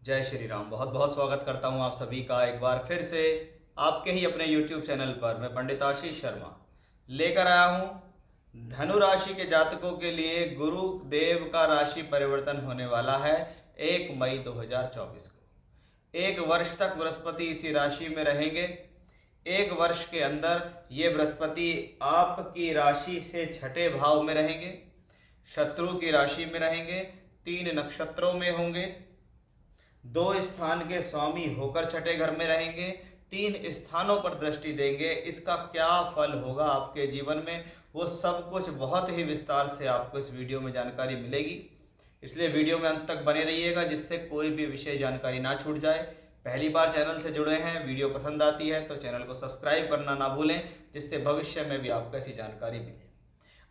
जय श्री राम। बहुत बहुत स्वागत करता हूं आप सभी का एक बार फिर से आपके ही अपने YouTube चैनल पर। मैं पंडित आशीष शर्मा लेकर आया हूं धनु राशि के जातकों के लिए गुरु देव का राशि परिवर्तन होने वाला है 1 मई 2024 को। एक वर्ष तक बृहस्पति इसी राशि में रहेंगे। एक वर्ष के अंदर ये बृहस्पति आपकी राशि से छठे भाव में रहेंगे, शत्रु की राशि में रहेंगे, 3 नक्षत्रों में होंगे, 2 स्थान के स्वामी होकर छठे घर में रहेंगे, 3 स्थानों पर दृष्टि देंगे। इसका क्या फल होगा आपके जीवन में, वो सब कुछ बहुत ही विस्तार से आपको इस वीडियो में जानकारी मिलेगी। इसलिए वीडियो में अंत तक बने रहिएगा जिससे कोई भी विशेष जानकारी ना छूट जाए। पहली बार चैनल से जुड़े हैं, वीडियो पसंद आती है तो चैनल को सब्सक्राइब करना ना भूलें, जिससे भविष्य में भी आपको ऐसी जानकारी मिले।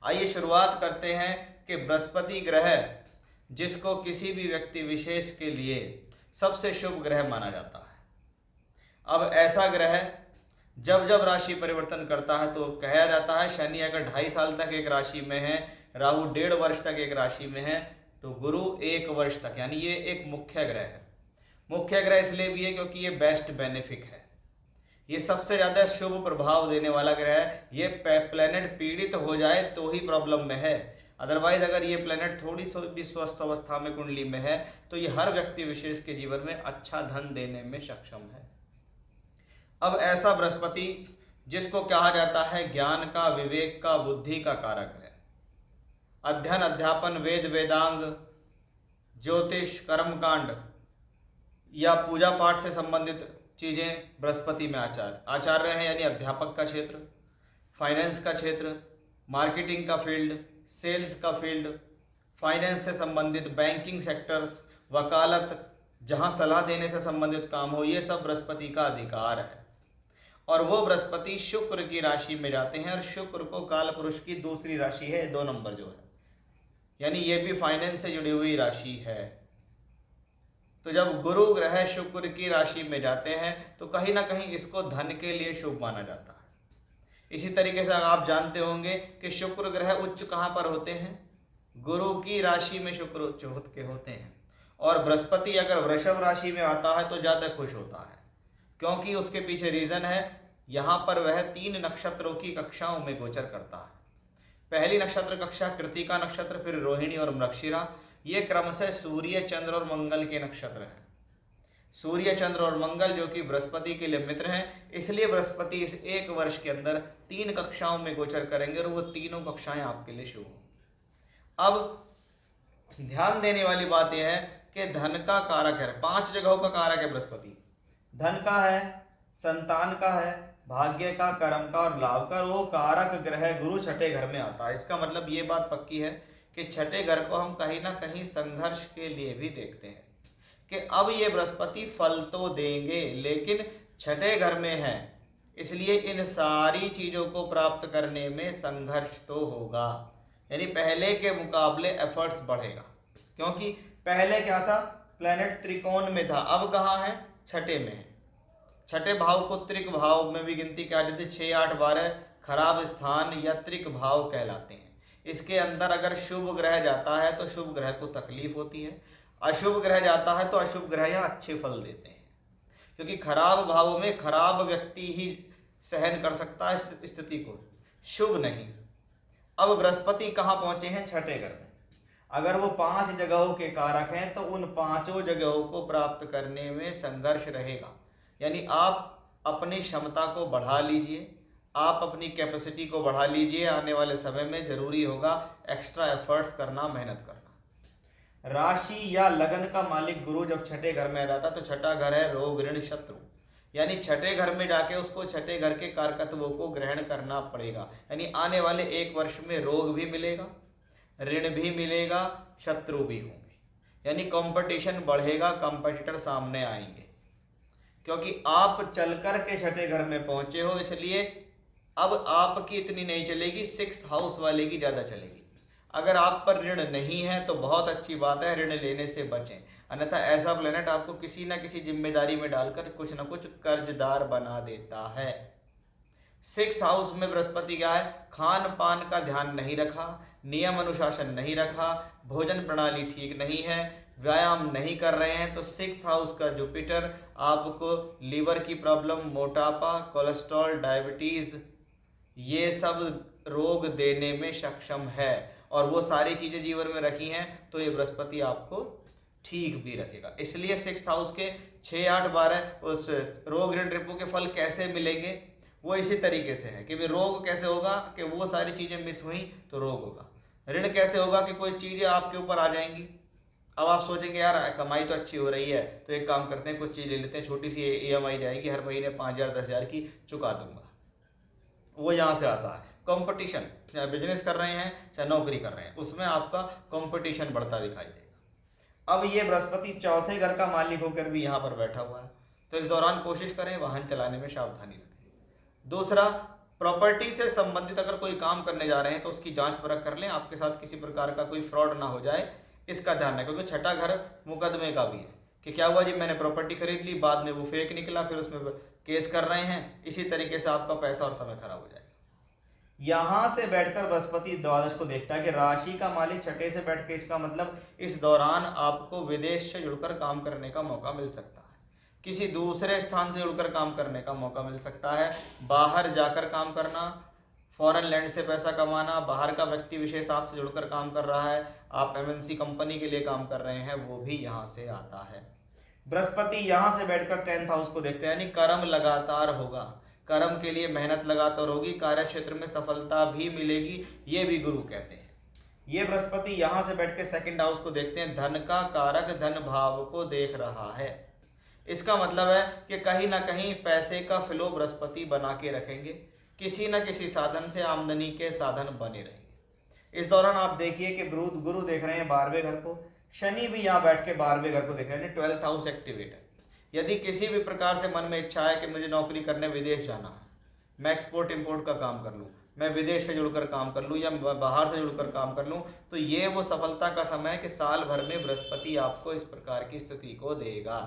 आइए शुरुआत करते हैं कि बृहस्पति ग्रह, जिसको किसी भी व्यक्ति विशेष के लिए सबसे शुभ ग्रह माना जाता है, अब ऐसा ग्रह जब जब राशि परिवर्तन करता है तो कहा जाता है शनि अगर 2.5 साल तक एक राशि में है, राहु 1.5 वर्ष तक एक राशि में है, तो गुरु 1 वर्ष तक, यानी ये एक मुख्य ग्रह है। मुख्य ग्रह इसलिए भी है क्योंकि ये बेस्ट बेनिफिक है, ये सबसे ज़्यादा शुभ प्रभाव देने वाला ग्रह है। ये प्लेनेट पीड़ित हो जाए तो ही प्रॉब्लम में है, अदरवाइज अगर ये प्लेनेट थोड़ी सी भी स्वस्थ अवस्था में कुंडली में है तो ये हर व्यक्ति विशेष के जीवन में अच्छा धन देने में सक्षम है। अब ऐसा बृहस्पति जिसको कहा जाता है ज्ञान का, विवेक का, बुद्धि का कारक है, अध्ययन, अध्यापन, वेद वेदांग, ज्योतिष, कर्मकांड या पूजा पाठ से संबंधित चीज़ें बृहस्पति में आचार्य हैं, यानी अध्यापक का क्षेत्र, फाइनेंस का क्षेत्र, मार्केटिंग का फील्ड, सेल्स का फील्ड, फाइनेंस से संबंधित बैंकिंग सेक्टर्स, वकालत, जहां सलाह देने से संबंधित काम हो, ये सब बृहस्पति का अधिकार है। और वो बृहस्पति शुक्र की राशि में जाते हैं, और शुक्र को काल पुरुष की दूसरी राशि है 2 नंबर जो है, यानी ये भी फाइनेंस से जुड़ी हुई राशि है। तो जब गुरु ग्रह शुक्र की राशि में जाते हैं तो कहीं ना कहीं इसको धन के लिए शुभ माना जाता है। इसी तरीके से आप जानते होंगे कि शुक्र ग्रह उच्च कहाँ पर होते हैं, गुरु की राशि में शुक्र उच्च होते हैं। और बृहस्पति अगर वृषभ राशि में आता है तो ज़्यादा खुश होता है, क्योंकि उसके पीछे रीज़न है, यहाँ पर वह 3 नक्षत्रों की कक्षाओं में गोचर करता है। पहली नक्षत्र कक्षा कृतिका नक्षत्र, फिर रोहिणी और मृगशिरा, ये क्रम से सूर्य, चंद्र और मंगल के नक्षत्र हैं। सूर्य, चंद्र और मंगल जो कि बृहस्पति के लिए मित्र हैं, इसलिए बृहस्पति इस 1 वर्ष के अंदर 3 कक्षाओं में गोचर करेंगे और वो तीनों कक्षाएं आपके लिए शुभ हों। अब ध्यान देने वाली बात यह है कि धन का कारक है, 5 जगहों का कारक है बृहस्पति। धन का है, संतान का है, भाग्य का, कर्म का और लाभ का। वो कारक ग्रह गुरु छठे घर में आता है। इसका मतलब ये बात पक्की है कि छठे घर को हम कहीं ना कहीं संघर्ष के लिए भी देखते हैं कि अब ये बृहस्पति फल तो देंगे, लेकिन छठे घर में है, इसलिए इन सारी चीज़ों को प्राप्त करने में संघर्ष तो होगा, यानी पहले के मुकाबले एफर्ट्स बढ़ेगा। क्योंकि पहले क्या था, प्लेनेट त्रिकोण में था, अब कहाँ है, छठे में है। छठे भाव को त्रिक भाव में भी गिनती क्या जाती है, 6, 8, 12 खराब स्थान या त्रिक भाव कहलाते हैं। इसके अंदर अगर शुभ ग्रह जाता है तो शुभ ग्रह को तकलीफ होती है, अशुभ ग्रह जाता है तो अशुभ ग्रह यहाँ अच्छे फल देते हैं, क्योंकि खराब भावों में खराब व्यक्ति ही सहन कर सकता है इस स्थिति को, शुभ नहीं। अब बृहस्पति कहाँ पहुंचे हैं, छठे घर में। अगर वो 5 जगहों के कारक हैं तो उन 5 जगहों को प्राप्त करने में संघर्ष रहेगा, यानी आप अपनी क्षमता को बढ़ा लीजिए, आप अपनी कैपेसिटी को बढ़ा लीजिए। आने वाले समय में ज़रूरी होगा एक्स्ट्रा एफर्ट्स करना, मेहनत करना। राशि या लगन का मालिक गुरु जब छठे घर में रहता तो छठा घर है रोग, ऋण, शत्रु, यानी छठे घर में जाके उसको छठे घर के कारकत्वों को ग्रहण करना पड़ेगा। यानी आने वाले 1 वर्ष में रोग भी मिलेगा, ऋण भी मिलेगा, शत्रु भी होंगे, यानी कंपटीशन बढ़ेगा, कंपटीटर सामने आएंगे, क्योंकि आप चल कर के छठे घर में पहुंचे हो। इसलिए अब आपकी इतनी नहीं चलेगी, 6th हाउस वाले की ज़्यादा चलेगी। अगर आप पर ऋण नहीं है तो बहुत अच्छी बात है, ऋण लेने से बचें, अन्यथा ऐसा प्लेनेट आपको किसी ना किसी जिम्मेदारी में डालकर कुछ ना कुछ कर्जदार बना देता है। 6th हाउस में बृहस्पति क्या है, खान पान का ध्यान नहीं रखा, नियम अनुशासन नहीं रखा, भोजन प्रणाली ठीक नहीं है, व्यायाम नहीं कर रहे हैं तो 6th हाउस का जुपिटर आपको लीवर की प्रॉब्लम, मोटापा, कोलेस्ट्रॉल, डायबिटीज़ ये सब रोग देने में सक्षम है। और वो सारी चीज़ें जीवन में रखी हैं तो ये बृहस्पति आपको ठीक भी रखेगा। इसलिए 6th हाउस के 6, 8, 12 उस रोग ऋण रिपू के फल कैसे मिलेंगे, वो इसी तरीके से है कि भाई रोग कैसे होगा कि वो सारी चीज़ें मिस हुई तो रोग होगा। ऋण कैसे होगा कि कोई चीज़ें आपके ऊपर आ जाएंगी। अब आप सोचेंगे यार कमाई तो अच्छी हो रही है तो एक काम करते हैं कुछ चीज़ ले लेते हैं, छोटी सी EMI जाएगी हर महीने 5,000 10,000 की चुका दूंगा। वो यहाँ से आता है कंपटीशन। चाहे बिजनेस कर रहे हैं चाहे नौकरी कर रहे हैं उसमें आपका कंपटीशन बढ़ता दिखाई देगा। अब ये बृहस्पति चौथे घर का मालिक होकर भी यहाँ पर बैठा हुआ है तो इस दौरान कोशिश करें वाहन चलाने में सावधानी रखें। दूसरा, प्रॉपर्टी से संबंधित अगर कोई काम करने जा रहे हैं तो उसकी जांच परख कर लें, आपके साथ किसी प्रकार का कोई फ्रॉड ना हो जाए, इसका ध्यान रखें। क्योंकि छठा घर मुकदमे का भी है कि क्या हुआ जी मैंने प्रॉपर्टी खरीद ली, बाद में वो फेक निकला, फिर उसमें केस कर रहे हैं, इसी तरीके से आपका पैसा और समय खराब हो जाएगा। यहां से बैठकर बृहस्पति द्वादश को देखता है कि राशि का मालिक छठे से बैठ के, इसका मतलब इस दौरान आपको विदेश से जुड़कर काम करने का मौका मिल सकता है, किसी दूसरे स्थान से जुड़कर काम करने का मौका मिल सकता है, बाहर जाकर काम करना, फॉरेन लैंड से पैसा कमाना, बाहर का व्यक्ति विशेष आपसे जुड़कर काम कर रहा है, आप MNC कंपनी के लिए काम कर रहे हैं, वो भी यहाँ से आता है। बृहस्पति यहाँ से बैठकर 10th हाउस को देखते हैं, यानी कर्म लगातार होगा, कर्म के लिए मेहनत लगातार होगी, कार्य क्षेत्र में सफलता भी मिलेगी, ये भी गुरु कहते हैं। ये बृहस्पति यहाँ से बैठ के 2nd हाउस को देखते हैं, धन का कारक धन भाव को देख रहा है। इसका मतलब है कि कहीं ना कहीं पैसे का फ्लो बृहस्पति बना के रखेंगे, किसी न किसी साधन से आमदनी के साधन बने रहेंगे। इस दौरान आप देखिए कि गुरु देख रहे हैं 12वें घर को, शनि भी यहाँ बैठ के 12वें घर को देख रहे हैं, 12th हाउस एक्टिवेट है। यदि किसी भी प्रकार से मन में इच्छा है कि मुझे नौकरी करने विदेश जाना है, मैं एक्सपोर्ट इंपोर्ट का काम कर लूँ, मैं विदेश से जुड़कर काम कर लूँ या बाहर से जुड़कर काम कर लूँ, तो ये वो सफलता का समय है कि साल भर में बृहस्पति आपको इस प्रकार की स्थिति को देगा।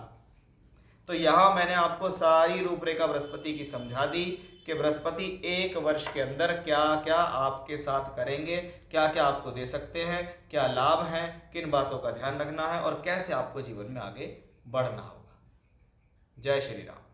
तो यहाँ मैंने आपको सारी रूपरेखा बृहस्पति की समझा दी कि बृहस्पति 1 वर्ष के अंदर क्या क्या आपके साथ करेंगे, क्या क्या आपको दे सकते हैं, क्या लाभ हैं, किन बातों का ध्यान रखना है और कैसे आपको जीवन में आगे बढ़ना होगा। जय श्री राम।